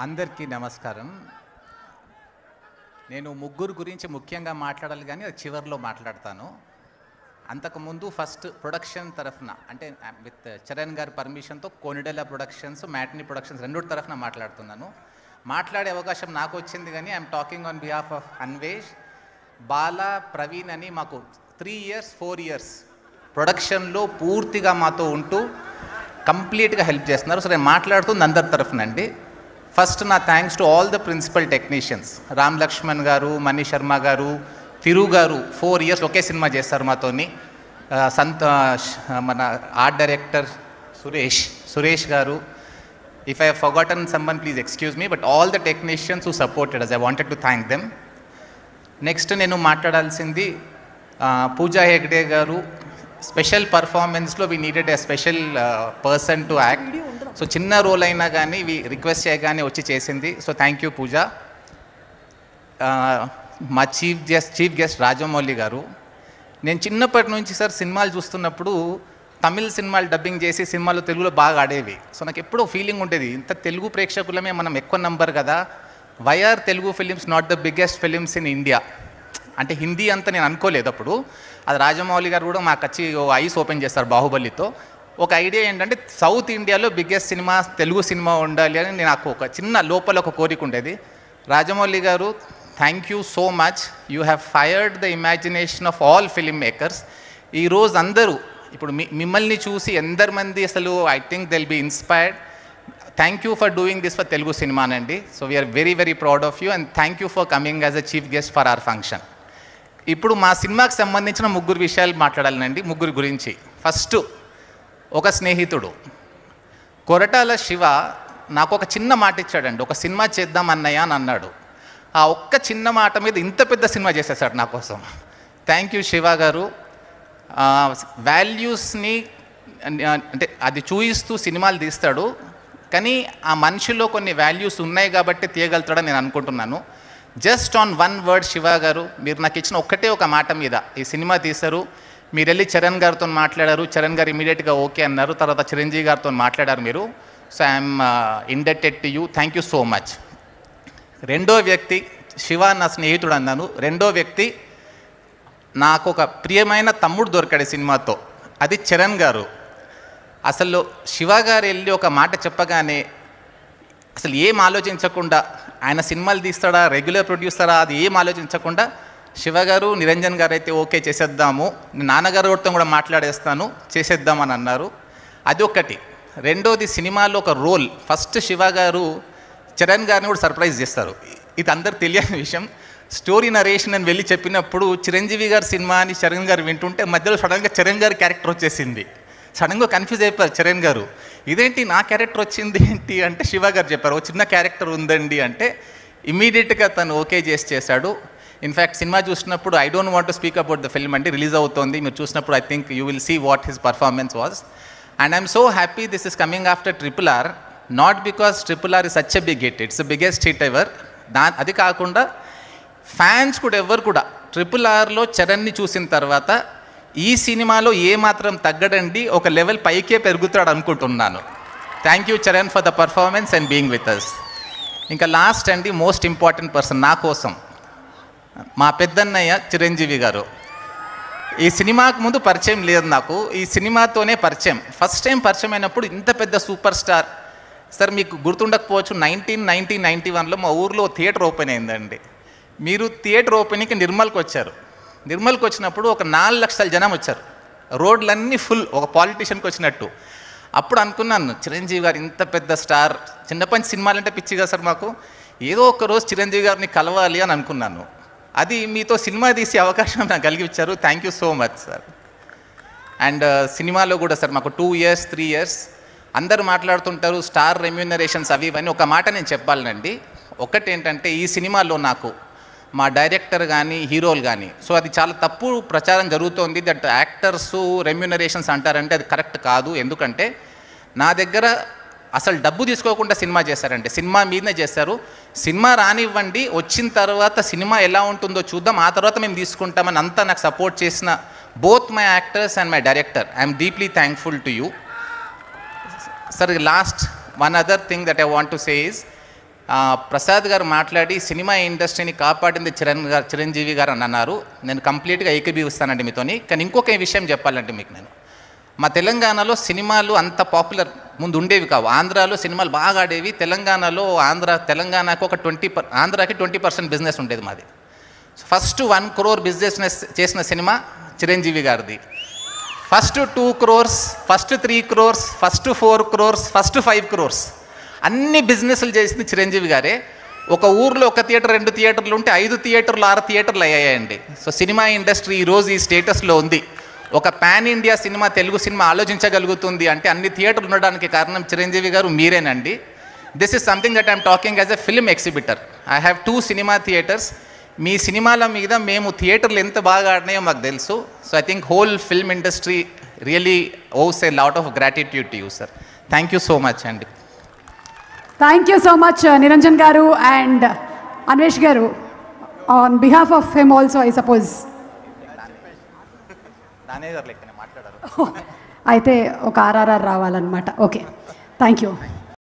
అందరికీ నమస్కారం. నేను ముగ్గురు గురించి ముఖ్యంగా మాట్లాడాలి కానీ అది చివరిలో మాట్లాడతాను. అంతకుముందు ఫస్ట్ ప్రొడక్షన్ తరఫున అంటే విత్ చరణ్ గారి పర్మిషన్తో కోనిడెలా ప్రొడక్షన్స్, మ్యాట్ని ప్రొడక్షన్స్ రెండోటి తరఫున మాట్లాడుతున్నాను. మాట్లాడే అవకాశం నాకు వచ్చింది కానీ I'm talking on behalf of Anvesh, Bala, Praveen అని మాకు 3 years 4 years ప్రొడక్షన్లో పూర్తిగా మాతో ఉంటూ కంప్లీట్గా హెల్ప్ చేస్తున్నారు. సో నేను మాట్లాడుతుంది అందరి తరఫునండి. ఫస్ట్ నా thanks to all the principal technicians, Ram Lakshman గారు, మనీష్ శర్మ గారు, తిరు గారు 4 years ఒకే సినిమా చేస్తారు మాతోని. మన art director Suresh garu. If I forgotten someone please excuse me, but all the technicians who supported us, I wanted to thank them. Next నేను మాట్లాడాల్సింది Pooja Hegde garu. Special పర్ఫార్మెన్స్లో we needed a special person to act. So చిన్న role అయినా కానీ request చేయగానే వచ్చి చేసింది. So thank you Pooja. మా చీఫ్ గెస్ట్ రాజమౌళి గారు. నేను చిన్నప్పటి నుంచి సార్ సినిమాలు చూస్తున్నప్పుడు తమిళ్ సినిమాలు డబ్బింగ్ చేసి సినిమాలు తెలుగులో బాగా ఆడేవి. సో నాకు ఎప్పుడో ఫీలింగ్ ఉండేది, ఇంత తెలుగు ప్రేక్షకులమే మనం ఎక్కువ నంబర్ కదా, why are Telugu films not the biggest films in India? అంటే హిందీ అంతా నేను అనుకోలేదు అప్పుడు. అది రాజమౌళి గారు కూడా మాకు వచ్చి ఐస్ ఓపెన్ చేస్తారు బాహుబలితో. ఒక ఐడియా ఏంటంటే సౌత్ ఇండియాలో బిగ్గెస్ట్ సినిమా తెలుగు సినిమా ఉండాలి అని నాకు ఒక చిన్న లోపల ఒక కోరిక ఉండేది. Rajamouli garu, thank you so much. You have fired the imagination of all film makers. ఈరోజు అందరూ ఇప్పుడు మిమ్మల్ని చూసి ఎందరిమంది అసలు I think they'll be inspired. Thank you for doing this for Telugu సినిమానండి. So we are very very proud of you and thank you for coming as a chief guest for our function. ఇప్పుడు మా సినిమాకి సంబంధించిన 3 విషయాలు మాట్లాడాలండి, 3 గురించి. ఫస్ట్, ఒక స్నేహితుడు కొరటాల శివ నాకు ఒక చిన్న మాట ఇచ్చాడండి, ఒక సినిమా చేద్దాం అన్నయ్య అని అన్నాడు. ఆ ఒక్క చిన్న మాట మీద ఇంత పెద్ద సినిమా చేసేసాడు నా కోసం. థ్యాంక్ యూ శివ గారు. వాల్యూస్ని అంటే అది చూయిస్తూ సినిమాలు తీస్తాడు, కానీ ఆ మనిషిలో కొన్ని వాల్యూస్ ఉన్నాయి కాబట్టి తీయగలుగుతాడని నేను అనుకుంటున్నాను. జస్ట్ ఆన్ 1 word శివ గారు, మీరు నాకు ఇచ్చిన ఒక మాట మీద ఈ సినిమా తీశారు. మీరు వెళ్ళి చరణ్ గారితో మాట్లాడారు, చరణ్ గారు ఇమీడియట్గా ఓకే అన్నారు. తర్వాత చిరంజీవి గారితో మాట్లాడారు మీరు. So I'm indebted to you, thank you so much. రెండో వ్యక్తి, శివ నా స్నేహితుడు అన్నాను. రెండో వ్యక్తి, నాకు ఒక ప్రియమైన తమ్ముడు దొరికాడు సినిమాతో, అది చరణ్ గారు. అసలు శివ గారు వెళ్ళి ఒక మాట చెప్పగానే అసలు ఏం ఆలోచించకుండా, ఆయన సినిమాలు తీస్తాడా, రెగ్యులర్ ప్రొడ్యూసరా, అది ఏం ఆలోచించకుండా శివ గారు, నిరంజన్ గారు అయితే ఓకే చేసేద్దాము, నాన్నగారితో కూడా మాట్లాడేస్తాను, చేసేద్దామని అన్నారు. అది ఒకటి. రెండోది, సినిమాలో ఒక రోల్. ఫస్ట్ శివ గారు చరణ్ గారిని కూడా సర్ప్రైజ్ చేస్తారు. ఇది అందరు తెలియని విషయం. స్టోరీ నరేషన్ అని వెళ్ళి చెప్పినప్పుడు చిరంజీవి గారి సినిమా అని చరణ్ గారు వింటుంటే మధ్యలో సడన్గా చరణ్ గారి క్యారెక్టర్ వచ్చేసింది. సడన్గా కన్ఫ్యూజ్ అయిపోయారు చరణ్ గారు, ఇదేంటి నా క్యారెక్టర్ వచ్చింది ఏంటి అంటే శివ గారు చెప్పారు ఓ చిన్న క్యారెక్టర్ ఉందండి అంటే ఇమీడియట్గా తను ఓకే చేశాడు. ఇన్ఫ్యాక్ట్ సినిమా చూసినప్పుడు I don't want to speak about the film అండి, రిలీజ్ అవుతోంది, మీరు చూసినప్పుడు I think you will see what his performance was. And I'm so happy this is coming after RRR, not because RRR is such a big hit, it's the biggest hit ever. అది కాకుండా fans కూడా ఎవరు కూడా RRRలో చరణ్ని చూసిన తర్వాత ఈ సినిమాలో ఏమాత్రం తగ్గడండి, ఒక లెవెల్ పైకే పెరుగుతాడు అనుకుంటున్నాను. Thank you Charan for the performance and being with us. ఇంకా లాస్ట్ అండి, మోస్ట్ ఇంపార్టెంట్ పర్సన్ నా కోసం, మా పెద్దన్నయ్య చిరంజీవి గారు. ఈ సినిమాకు ముందు పరిచయం లేదు నాకు, ఈ సినిమాతోనే పరిచయం. ఫస్ట్ టైం పరిచయం అయినప్పుడు ఇంత పెద్ద సూపర్ స్టార్. సార్ మీకు గుర్తుండకపోవచ్చు, 1991లో మా ఊర్లో థియేటర్ ఓపెన్ అయిందండి. మీరు థియేటర్ ఓపెనింగ్కి నిర్మల్కి వచ్చారు. నిర్మల్కి వచ్చినప్పుడు ఒక 4 లక్షల జనం వచ్చారు, రోడ్లన్నీ ఫుల్, ఒక పాలిటీషియన్కి వచ్చినట్టు. అప్పుడు అనుకున్నాను, చిరంజీవి గారు ఇంత పెద్ద స్టార్, చిన్నప్పటి సినిమాలంటే పిచ్చిగా సార్ మాకు, ఏదో ఒక రోజు చిరంజీవి గారిని కలవాలి అని అనుకున్నాను. అది మీతో సినిమా తీసే అవకాశం నాకు కలిగించారు. Thank you so much sir. And సినిమాలో కూడా సార్ మాకు 2 years 3 years అందరూ మాట్లాడుతుంటారు స్టార్ రెమ్యూనరేషన్స్ అవి ఇవన్నీ. ఒక మాట నేను చెప్పాలనండి, ఒకటి ఏంటంటే ఈ సినిమాలో నాకు మా డైరెక్టర్ కానీ హీరోలు కానీ, సో అది చాలా తప్పు ప్రచారం జరుగుతోంది దట్ యాక్టర్స్ రెమ్యూనరేషన్స్ అంటారంటే అది కరెక్ట్ కాదు. ఎందుకంటే నా దగ్గర అసలు డబ్బు తీసుకోకుండా సినిమా చేశారంటే, సినిమా మీదనే చేశారు. సినిమా రానివ్వండి, వచ్చిన తర్వాత సినిమా ఎలా ఉంటుందో చూద్దాం, ఆ తర్వాత మేము తీసుకుంటామని అంతా నాకు సపోర్ట్ చేసిన both my actors and my director, I'm deeply thankful to you. Sir, last one other thing that I want to say is, Prasad గారు మాట్లాడి సినిమా ఇండస్ట్రీని కాపాడింది చిరంజీవి గారు అని అన్నారు. నేను కంప్లీట్గా ఏకీభవిస్తానండి మీతోని. కానీ ఇంకొక విషయం చెప్పాలంటే మీకు నేను, మా తెలంగాణలో సినిమాలు అంత పాపులర్ ముందు ఉండేవి కావు. ఆంధ్రాలో సినిమాలు బాగా ఆడేవి. తెలంగాణకు ఒక ఆంధ్రాకి 20% బిజినెస్ ఉండేది మాది. ఫస్ట్ 1 crore బిజినెస్ చేసిన సినిమా చిరంజీవి గారిది. First 2 crores, first 3 crores, first 4 crores, first 5 crores అన్ని బిజినెస్లు చేసింది చిరంజీవి గారే. ఒక ఊర్లో 1 థియేటర్ 2 థియేటర్లు ఉంటే 5 థియేటర్లు 6 థియేటర్లు అయ్యాయండి. సో సినిమా ఇండస్ట్రీ ఈరోజు ఈ స్టేటస్లో ఉంది. ఒక pan India cinema, Telugu cinema ఆలోచించగలుగుతుంది అంటే అన్ని థియేటర్లు ఉండడానికి కారణం చిరంజీవి గారు మీరేనండి. This is something that I'm talking as a film exhibitor. I have 2 cinema theatres. మీ సినిమాల మీద మేము థియేటర్లు ఎంత బాగా ఆడినాయో మాకు తెలుసు. So I think whole film industry really owes a lot of gratitude to you sir. Thank you so much అండి. Thank you so much Niranjan garu and Anvesh గారు. On behalf of him also I suppose అయితే ఒక RRR రావాలన్నమాట. Okay, thank you.